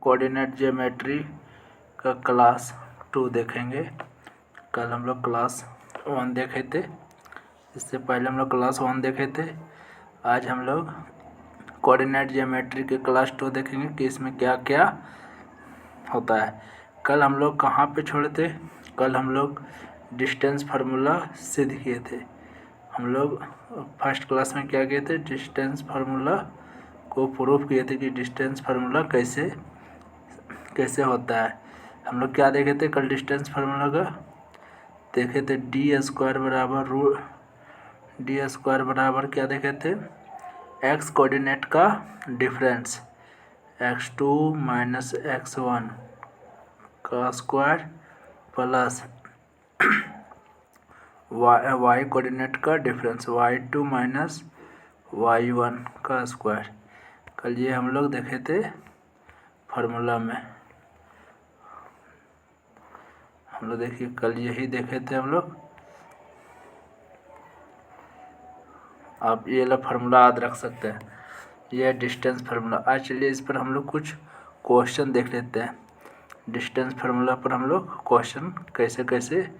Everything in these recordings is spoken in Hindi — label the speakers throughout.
Speaker 1: कोऑर्डिनेट ज्योमेट्री का क्लास 2 देखेंगे। कल हम लोग क्लास 1 देखे थे, इससे पहले हम लोग क्लास 1 देखे थे। आज हम लोग कोऑर्डिनेट ज्योमेट्री के क्लास 2 देखेंगे कि इसमें क्या क्या होता है। कल हम लोग कहाँ पे छोड़े थे? कल हम लोग डिस्टेंस फार्मूला सिद्ध किए थे। हम लोग फर्स्ट क्लास में क्या किए थे? डिस्टेंस फार्मूला को प्रूफ किए थे कि डिस्टेंस फार्मूला कैसे होता है। हम लोग क्या देखे थे कल? डिस्टेंस फार्मूला का देखे थे डी स्क्वायर बराबर क्या देखे थे? एक्स कोऑर्डिनेट का डिफरेंस x2 माइनस x1 का स्क्वायर प्लस वाई कोऑर्डिनेट का डिफरेंस y2 माइनस y1 का स्क्वायर। कल ये हम लोग देखे थे फार्मूला में। हम लोग देखिए कल यही देखे थे हम लोग। आप ये वाला फार्मूला याद रख सकते हैं, ये डिस्टेंस फार्मूला। आज चलिए इस पर हम लोग कुछ क्वेश्चन देख लेते हैं। डिस्टेंस फार्मूला पर हम लोग क्वेश्चन कैसे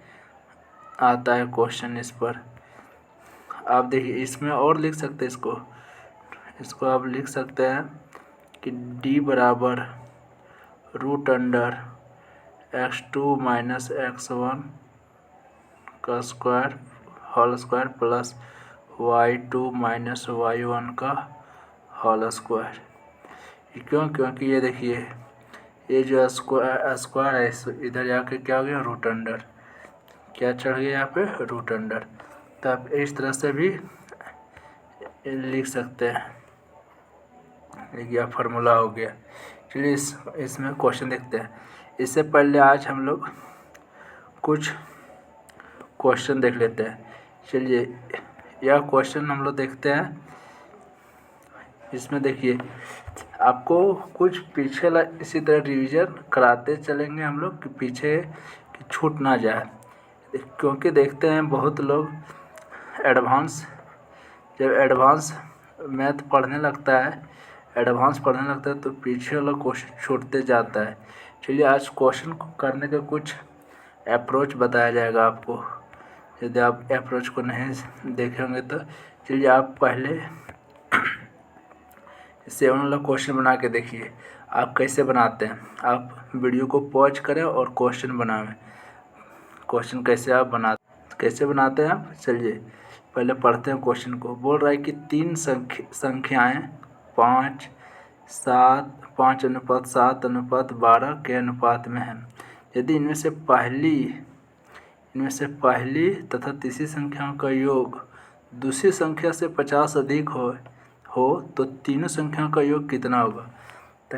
Speaker 1: आता है क्वेश्चन इस पर। आप देखिए इसमें और लिख सकते हैं इसको आप लिख सकते हैं कि d बराबर √x2 माइनस x1 का square whole square plus y2 minus y1 का होल स्क्वायर। क्योंकि ये देखिए ये जो स्क्वायर है इधर जाके क्या हो गया? √, क्या चढ़ गया यहाँ पे? √। तो आप इस तरह से भी लिख सकते हैं। यह फार्मूला हो गया। चलिए इसमें क्वेश्चन देखते हैं। इससे पहले आज हम लोग कुछ क्वेश्चन देख लेते हैं। चलिए यह क्वेश्चन हम लोग देखते हैं। इसमें देखिए आपको कुछ पीछे इसी तरह रिवीजन कराते चलेंगे हम लोग कि पीछे कि छूट ना जाए। क्योंकि देखते हैं बहुत लोग जब एडवांस मैथ पढ़ने लगता है तो पीछे वाला क्वेश्चन छूटते जाता है। चलिए आज क्वेश्चन करने का कुछ अप्रोच बताया जाएगा आपको। यदि आप अप्रोच को नहीं देखे होंगे तो चलिए आप पहले 7 वाला क्वेश्चन बना के देखिए आप कैसे बनाते हैं। आप वीडियो को पॉज करें और क्वेश्चन बनाएं। क्वेश्चन कैसे बनाते हैं आप? चलिए पहले पढ़ते हैं क्वेश्चन को। बोल रहा है कि 3 संख्याएं 5:7:12 के अनुपात में हैं। यदि इनमें से पहली तथा तीसरी संख्याओं का योग दूसरी संख्या से 50 अधिक हो तो तीनों संख्याओं का योग कितना होगा? तो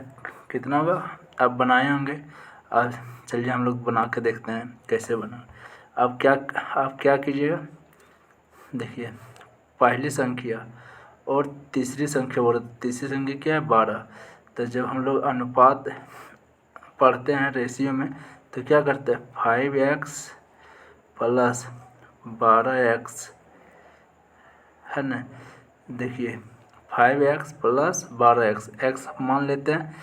Speaker 1: कितना होगा? आप बनाए होंगे। अब चलिए हम लोग बना के देखते हैं कैसे बना। आप क्या कीजिएगा? देखिए पहली संख्या और तीसरी संख्या तीसरी संख्या क्या है? 12। तो जब हम लोग अनुपात पढ़ते हैं रेशियो में तो क्या करते हैं? 5x प्लस 12x है ना। देखिए 5x प्लस 12x x मान लेते हैं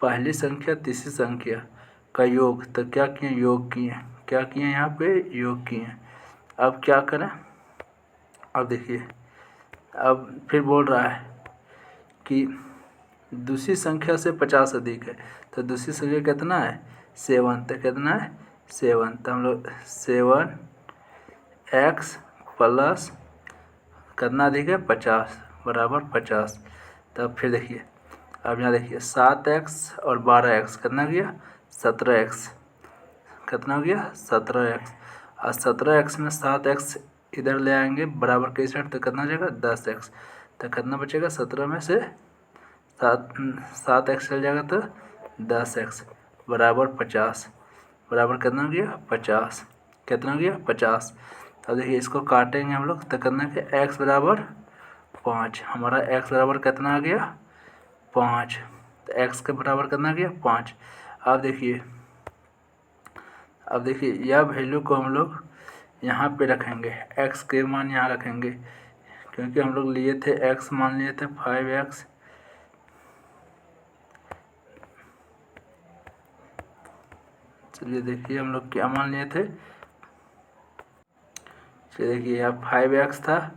Speaker 1: पहली संख्या तीसरी संख्या का योग। तो क्या किए? योग किए। क्या किए? यहाँ पे योग किए। अब क्या करें? अब देखिए अब फिर बोल रहा है कि दूसरी संख्या से 50 अधिक है। तो दूसरी संख्या कितना है? 7। तो कितना है? 7। तो हम लोग 7x प्लस कितना अधिक है? 50 बराबर 50। तब फिर देखिए अब यहाँ देखिए 7x और 12x कितना गया? 17x। कितना हो गया? 17x। और 17x में 7x इधर ले आएंगे बराबर के साइड तो कितना हो जाएगा? 10x। तो कितना बचेगा? 17 में से 7x चल जाएगा तो 10x बराबर 50। बराबर कितना हो गया? 50। कितना हो गया? 50। तो देखिए इसको काटेंगे हम लोग तो कितना के x बराबर 5। हमारा x बराबर कितना आ गया? 5। तो x के बराबर कितना आ गया? 5। अब देखिए यह वैल्यू को हम लोग यहाँ पे रखेंगे। x के मान यहाँ रखेंगे क्योंकि हम लोग लिए थे x मान लिए थे 5x चलिए देखिए हम लोग क्या मान लिए थे। चलिए देखिए यहाँ 5x था,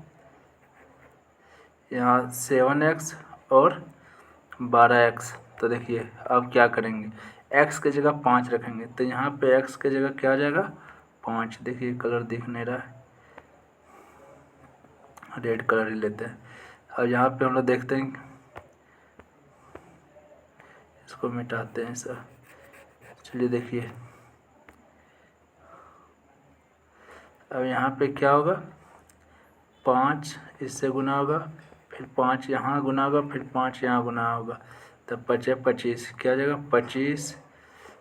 Speaker 1: यहाँ 7x और 12x। तो देखिए अब क्या करेंगे, x की जगह 5 रखेंगे, तो यहाँ पे x की जगह क्या आ जाएगा 5। देखिए कलर दिख नहीं रहा है, रेड कलर ही लेते हैं। अब यहाँ पे हम लोग देखते हैं, इसको मिटाते हैं सर। चलिए देखिए अब यहाँ पे क्या होगा, 5 इससे गुना होगा, फिर 5 यहाँ गुना होगा, फिर 5 यहाँ गुना होगा, तब 5 25 क्या हो जाएगा 25,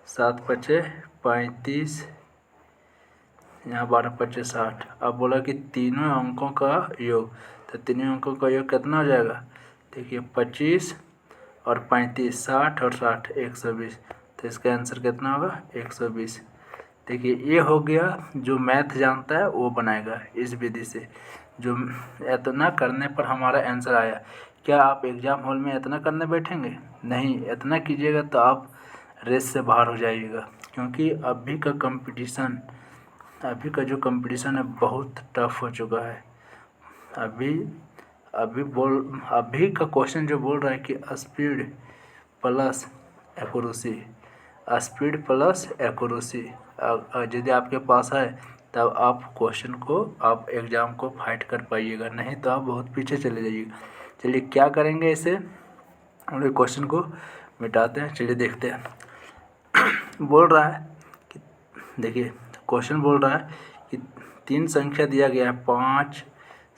Speaker 1: 7 5 35, यहाँ 12 5 60। अब बोला कि तीनों अंकों का योग, तो तीनों अंकों का योग कितना हो जाएगा, देखिए 25 और 35 60 और 60 120, तो इसका आंसर कितना होगा 120। देखिए ये हो गया, जो मैथ जानता है वो बनाएगा इस विधि से, जो इतना करने पर हमारा आंसर आया। क्या आप एग्ज़ाम हॉल में इतना करने बैठेंगे, नहीं, इतना कीजिएगा तो आप रेस से बाहर हो जाइएगा, क्योंकि अभी का जो कंपटीशन है बहुत टफ हो चुका है। अभी का क्वेश्चन जो बोल रहा है कि स्पीड प्लस एक्यूरेसी, यदि आपके पास है तब आप क्वेश्चन को, आप एग्ज़ाम को फाइट कर पाइएगा, नहीं तो आप बहुत पीछे चले जाइएगा। चलिए क्या करेंगे, इसे हम लोग क्वेश्चन को मिटाते हैं। चलिए देखते हैं। बोल रहा है कि देखिए क्वेश्चन बोल रहा है कि 3 संख्या दिया गया है 5,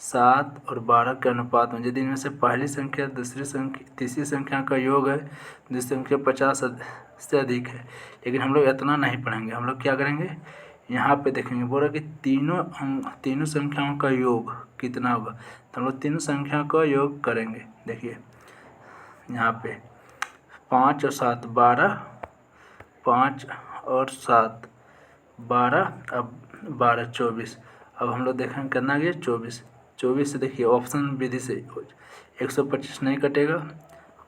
Speaker 1: 7 और 12 के अनुपात में, यदि इनमें से पहली संख्या तीसरी संख्या का योग है, दूसरी संख्या 50 से अधिक है। लेकिन हम लोग इतना नहीं पढ़ेंगे, हम लोग क्या करेंगे, यहाँ पे देखेंगे। बोल रहा कि तीनों संख्याओं का योग कितना होगा, तो हम लोग तीनों संख्याओं का योग करेंगे। देखिए यहाँ पे 5 और 7 12, 5 और 7 12, अब 12 24। अब हम लोग देखेंगे कितना गया 24 से। देखिए ऑप्शन विधि से 125 नहीं कटेगा,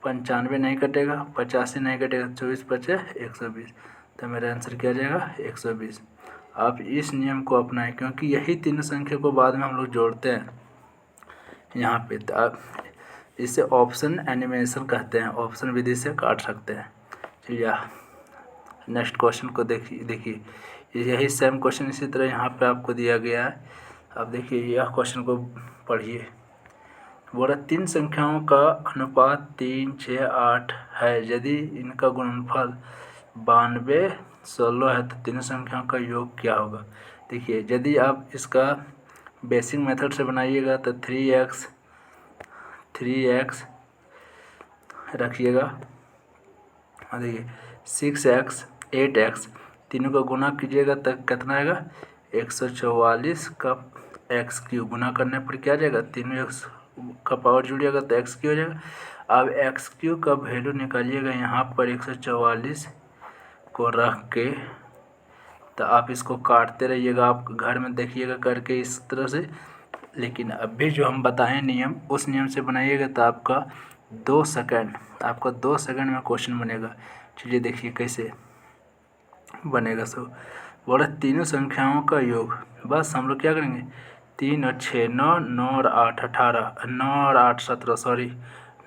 Speaker 1: 95 नहीं कटेगा, 85 नहीं कटेगा, 24 बचे 120, तो मेरा आंसर क्या आ जाएगा 120। आप इस नियम को अपनाएं, क्योंकि यही तीनों संख्या को बाद में हम लोग जोड़ते हैं यहाँ पे, तो आप इसे ऑप्शन एनिमेशन कहते हैं, ऑप्शन विधि से काट सकते हैं। चलिए नेक्स्ट क्वेश्चन को देखिए यही सेम क्वेश्चन इसी तरह यहाँ पे आपको दिया गया है। अब देखिए यह क्वेश्चन को पढ़िए। बोला 3 संख्याओं का अनुपात 3 6 8 है, यदि इनका गुणनफल 92 16 है तो तीनों संख्याओं का योग क्या होगा। देखिए यदि आप इसका बेसिक मेथड से बनाइएगा तो 3x रखिएगा, और देखिए 6x 8x तीनों का गुना कीजिएगा तो कितना आएगा 144 का x क्यूब। गुना करने पर क्या आ जाएगा, तीनों x का पावर जुड़िएगा तो x क्यूब हो जाएगा। अब x क्यूब का वैल्यू निकालिएगा यहाँ पर 144 को रख के, तो आप इसको काटते रहिएगा, आप घर में देखिएगा करके इस तरह से। लेकिन अभी जो हम बताएं नियम, उस नियम से बनाइएगा तो आपका 2 सेकंड में क्वेश्चन बनेगा। चलिए देखिए कैसे बनेगा। बोला तीनों संख्याओं का योग, बस हम लोग क्या करेंगे 3 और 6 9, 9 और 8 18, 9 और 8 17, सॉरी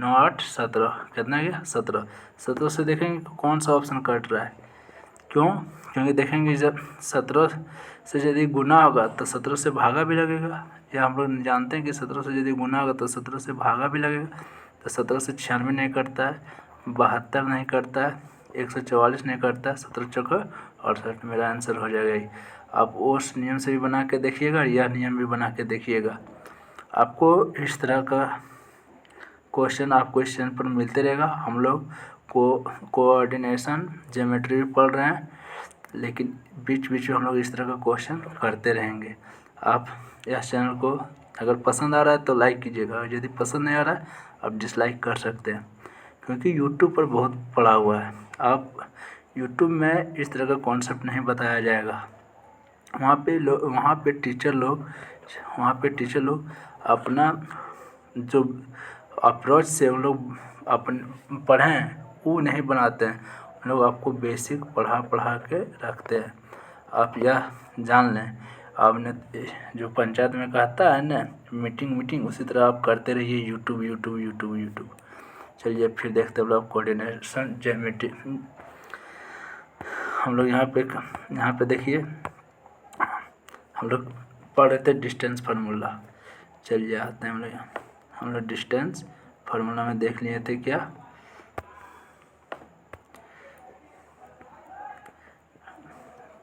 Speaker 1: 9 8 17, कितना गया 17। 17 से देखेंगे कौन सा ऑप्शन कट रहा है, क्योंकि देखेंगे जब 17 से यदि गुना होगा तो 17 से भागा भी लगेगा, या हम लोग जानते हैं कि 17 से यदि गुना होगा तो 17 से भागा भी लगेगा। तो 17 से 96 नहीं कटता है, 72 नहीं कटता है, 144 नहीं कटता है, 17 चौका 68, मेरा आंसर हो जाएगा ही। आप उस नियम से भी बना के देखिएगा, यह नियम भी बना के देखिएगा। आपको इस तरह का क्वेश्चन आपको इस चैनल पर मिलते रहेगा। हम लोग कोऑर्डिनेशन ज्योमेट्री भी पढ़ रहे हैं, लेकिन बीच बीच में हम लोग इस तरह का क्वेश्चन करते रहेंगे। आप इस चैनल को अगर पसंद आ रहा है तो लाइक कीजिएगा, और यदि पसंद नहीं आ रहा है आप डिसलाइक कर सकते हैं, क्योंकि यूट्यूब पर बहुत पड़ा हुआ है। आप यूट्यूब में इस तरह का कॉन्सेप्ट नहीं बताया जाएगा। वहाँ पे टीचर लोग अपना जो अप्रोच से उन लोग अपन पढ़ें वो नहीं बनाते हैं, हम लोग आपको बेसिक पढ़ा के रखते हैं, आप यह जान लें। आपने जो पंचायत में कहता है ना मीटिंग, उसी तरह आप करते रहिए यूट्यूब। चलिए फिर देखते हैं हम लोग कोऑर्डिनेशन ज्योमेट्री। हम लोग यहाँ पे देखिए हम लोग पढ़ रहे थे डिस्टेंस फार्मूला। चलिए आते हैं हम लोग डिस्टेंस फार्मूला में देख लिए थे क्या,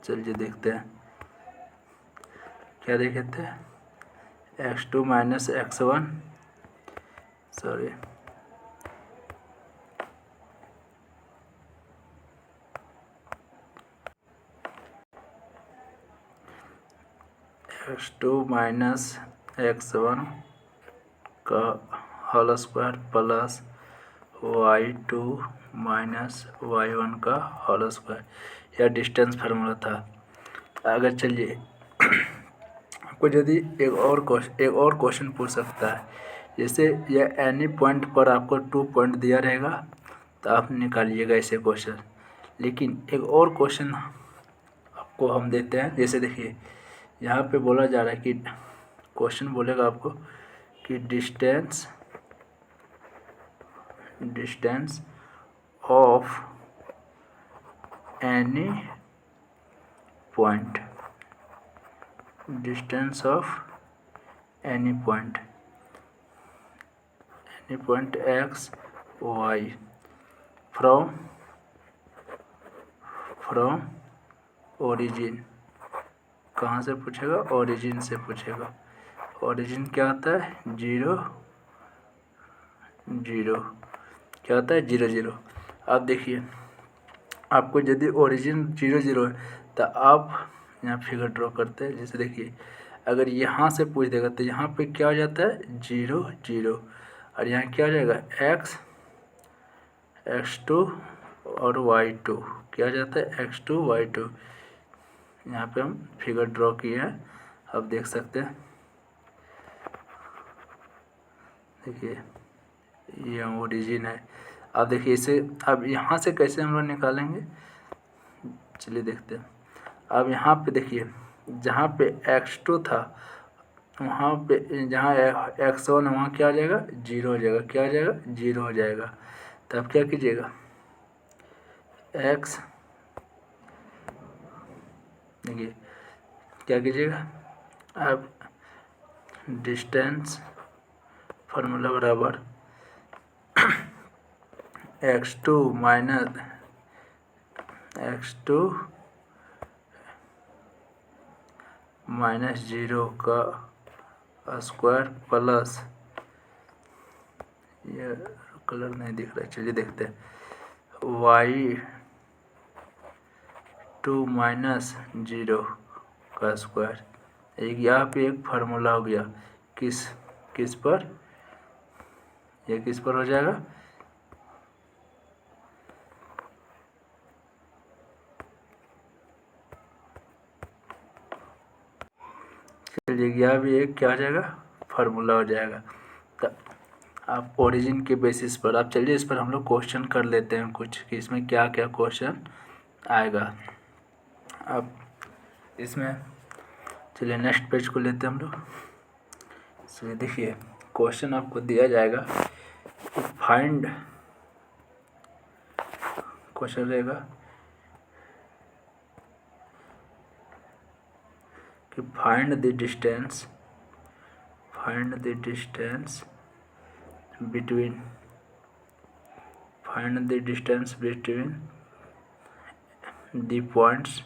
Speaker 1: चलिए देखते हैं क्या देखे थे। x2 minus x1 sorry x2 minus x1 का whole square plus y2 minus y1 का होल स्क्वायर, यह डिस्टेंस फार्मूला था। अगर चलिए आपको यदि एक और क्वेश्चन पूछ सकता है, जैसे यह एनी पॉइंट पर आपको 2 पॉइंट दिया रहेगा तो आप निकालिएगा ऐसे क्वेश्चन। लेकिन एक और क्वेश्चन आपको हम देते हैं, जैसे देखिए यहाँ पे बोला जा रहा है कि क्वेश्चन बोलेगा आपको कि distance of any point, distance of any point x y from origin. कहाँ से पूछेगा? ओरिजिन से पूछेगा। ओरिजिन क्या होता है? 0 0 क्या होता है? 0 0। आप देखिए आपको यदि ओरिजिन 0 0 है तो आप यहाँ फिगर ड्रॉ करते हैं। जैसे देखिए अगर यहाँ से पूछ देगा तो यहाँ पे क्या हो जाता है? 0 0, और यहाँ क्या हो जाएगा? x2 और y2 क्या हो जाता है? x2 y2। यहाँ पे हम फिगर ड्रॉ किए हैं, आप देख सकते हैं। देखिए ये ओरिजिन है। आप देखिए इसे अब यहाँ से कैसे हम लोग निकालेंगे, चलिए देखते हैं। अब यहाँ पे देखिए जहाँ पे x2 था वहाँ पे जहाँ x1 वहाँ क्या हो जाएगा? 0 हो जाएगा। क्या हो जाएगा? 0 हो जाएगा। तो अब क्या कीजिएगा? x देखिए क्या कीजिएगा? अब डिस्टेंस फार्मूला बराबर x2 माइनस x2 माइनस 0 का स्क्वायर प्लस, ये कलर नहीं दिख रहा है, चलिए देखते हैं, y2 माइनस 0 का स्क्वायर। एक यहाँ पे एक फार्मूला हो गया, किस पर? ये किस पर हो जाएगा? चलिए यहाँ भी एक क्या हो जाएगा? फार्मूला हो जाएगा। तो आप ओरिजिन के बेसिस पर आप चलिए इस पर हम लोग क्वेश्चन कर लेते हैं कुछ कि इसमें क्या क्या क्वेश्चन आएगा। अब इसमें चलिए नेक्स्ट पेज को लेते हैं हम लोग। इसमें देखिए क्वेश्चन आपको दिया जाएगा, फाइंड, क्वेश्चन रहेगा कि find the distance between the points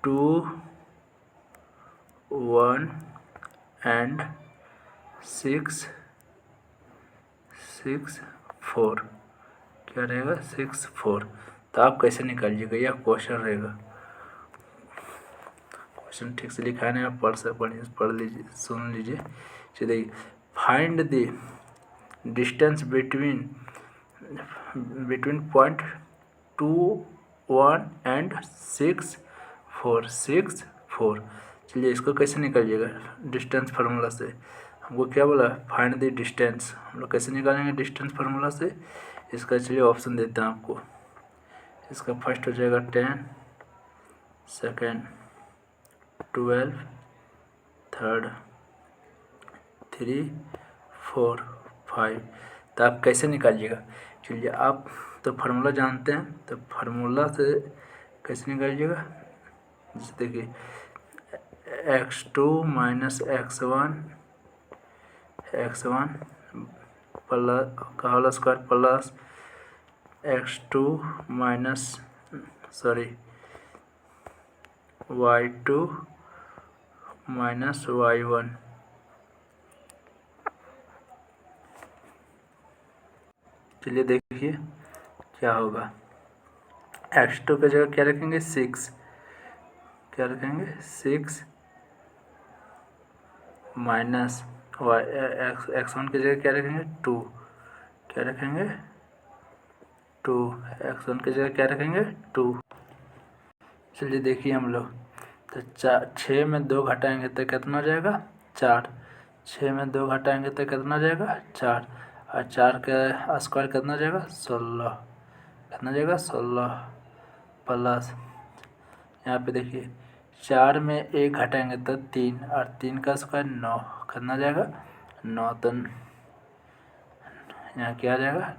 Speaker 1: 2 1 and 6 4। क्या रहेगा? 6 4। तो आप कैसे निकालिएगा? यह क्वेश्चन रहेगा। क्वेश्चन ठीक से लिखा नहीं, आप पढ़ लीजिए, सुन लीजिए। चलिए find the distance between point 2 1 and 6 4। चलिए इसको कैसे निकालिएगा? डिस्टेंस फार्मूला से। हमको क्या बोला? Find the distance. हम लोग कैसे निकालेंगे डिस्टेंस फार्मूला से? इसका चलिए ऑप्शन देते हैं आपको। इसका फर्स्ट हो जाएगा 10, सेकेंड 12, थर्ड 3, 4, 5। तो आप कैसे निकालिएगा? चलिए आप तो फार्मूला जानते हैं, तो फार्मूला से कैसे निकालिएगा? जैसे देखिए x2 माइनस x1 प्लस का whole square plus x2 minus y2 minus y1। चलिए देखिए क्या होगा। x2 की जगह क्या रखेंगे? 6। क्या रखेंगे? 6 माइनस x1 की जगह क्या रखेंगे? 2। क्या रखेंगे? 2। x1 की जगह क्या रखेंगे? 2। चलिए देखिए हम लोग, तो 6 में 2 घटाएंगे तो कितना हो जाएगा? 4। 6 में 2 घटाएंगे तो कितना हो जाएगा? 4। और 4 का स्क्वायर कितना हो जाएगा? 16। कितना हो जाएगा? 16 प्लस यहाँ पे देखिए 4 में 1 घटाएंगे तो 3, और 3 का स्क्वायर 9। कितना हो जाएगा? 9। तो यहाँ क्या आ जाएगा?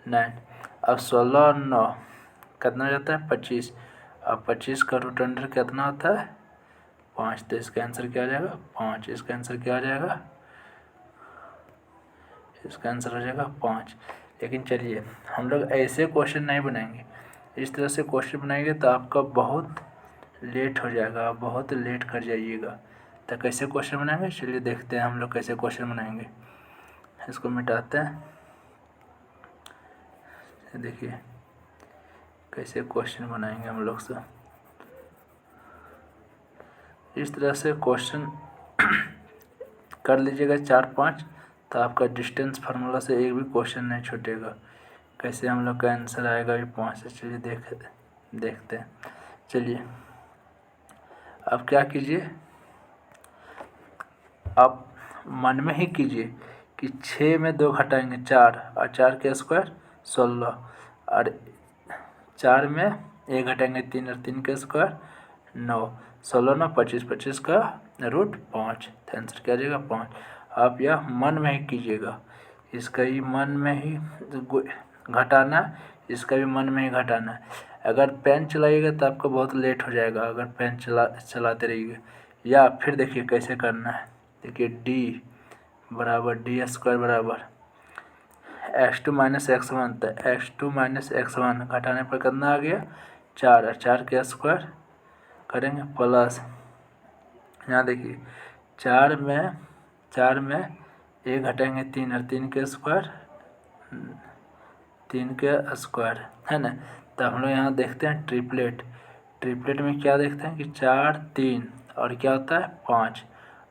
Speaker 1: 9। अब 16 और 9 कितना हो जाता है? 25। अब 25 का रूट अंडर कितना होता है? 5। तो इसका आंसर क्या आ जाएगा? 5। इसका आंसर क्या आ जाएगा? इसका आंसर हो जाएगा 5। लेकिन चलिए हम लोग ऐसे क्वेश्चन नहीं बनाएंगे, इस तरह से क्वेश्चन बनाएंगे तो आपका बहुत लेट हो जाएगा, आप बहुत लेट कर जाइएगा। तो कैसे क्वेश्चन बनाएंगे? चलिए देखते हैं हम लोग कैसे क्वेश्चन बनाएंगे। इसको मिटाते हैं। देखिए कैसे क्वेश्चन बनाएंगे हम लोग से। इस तरह से क्वेश्चन कर लीजिएगा 4-5, तो आपका डिस्टेंस फार्मूला से एक भी क्वेश्चन नहीं छूटेगा। कैसे हम लोग का आंसर आएगा भी 5 से। चलिए देखते हैं। चलिए अब क्या कीजिए, आप मन में ही कीजिए कि 6 में 2 घटाएंगे 4, और 4 के स्क्वायर 16, और 4 में 1 घटाएंगे 3, और 3 के स्क्वायर 9। 16 9 25, 25 का रूट 5। तो आंसर क्या आ जाएगा? 5। आप यह मन में ही कीजिएगा, इसका ही मन में ही घटाना, इसका भी मन में ही घटाना है। अगर पेन चलाइएगा तो आपको बहुत लेट हो जाएगा, अगर पेन चलाते रहिएगा। या फिर देखिए कैसे करना है। देखिए डी बराबर डी स्क्वायर बराबर x2 माइनस x1। तो x2 माइनस x1 घटाने पर कितना आ गया? 4, और 4 के स्क्वायर करेंगे प्लस यहाँ देखिए 4 में 1 घटाएंगे 3, और 3 के स्क्वायर 3 के स्क्वायर है ना। तो हम लोग यहाँ देखते हैं ट्रिपलेट में क्या देखते हैं कि 4 3 और क्या होता है? 5,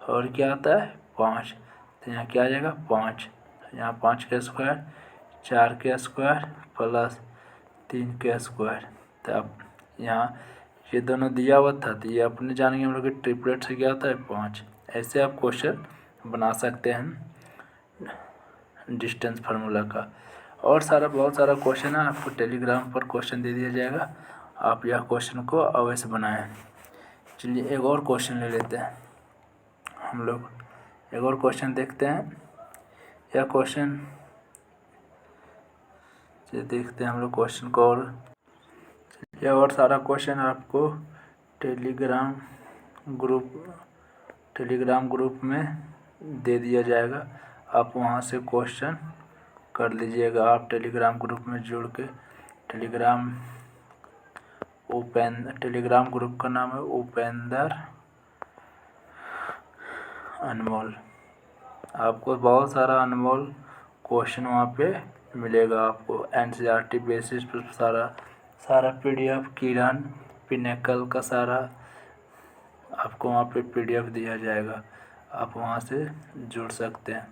Speaker 1: और क्या होता है? 5। तो यहाँ क्या आ जाएगा? 5। यहाँ 5 के स्क्वायर, 4 के स्क्वायर प्लस 3 के स्क्वायर। तो अब यहाँ ये दोनों दिया हुआ था, तो ये अपने जानेंगे हम लोग कि ट्रिपलेट से क्या होता है? 5। ऐसे आप क्वेश्चन बना सकते हैं डिस्टेंस फार्मूला का। और बहुत सारा क्वेश्चन है, आपको टेलीग्राम पर क्वेश्चन दे दिया जाएगा, आप यह क्वेश्चन को अवश्य बनाएं। चलिए एक और क्वेश्चन ले लेते हैं हम लोग, एक और क्वेश्चन देखते हैं। यह क्वेश्चन देखते हैं हम लोग क्वेश्चन को, और सारा क्वेश्चन आपको टेलीग्राम ग्रुप में दे दिया जाएगा, आप वहां से क्वेश्चन कर लीजिएगा। आप टेलीग्राम ग्रुप में जुड़ के, टेलीग्राम ग्रुप का नाम है उपेंद्र अनमोल। आपको बहुत सारा अनमोल क्वेश्चन वहाँ पे मिलेगा। आपको NCERT बेसिस पर सारा PDF किरण पिनेकल का सारा आपको वहाँ पे PDF दिया जाएगा, आप वहाँ से जुड़ सकते हैं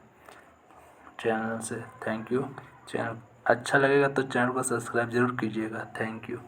Speaker 1: चैनल से। Thank you. चैनल अच्छा लगेगा तो चैनल को सब्सक्राइब ज़रूर कीजिएगा। Thank you.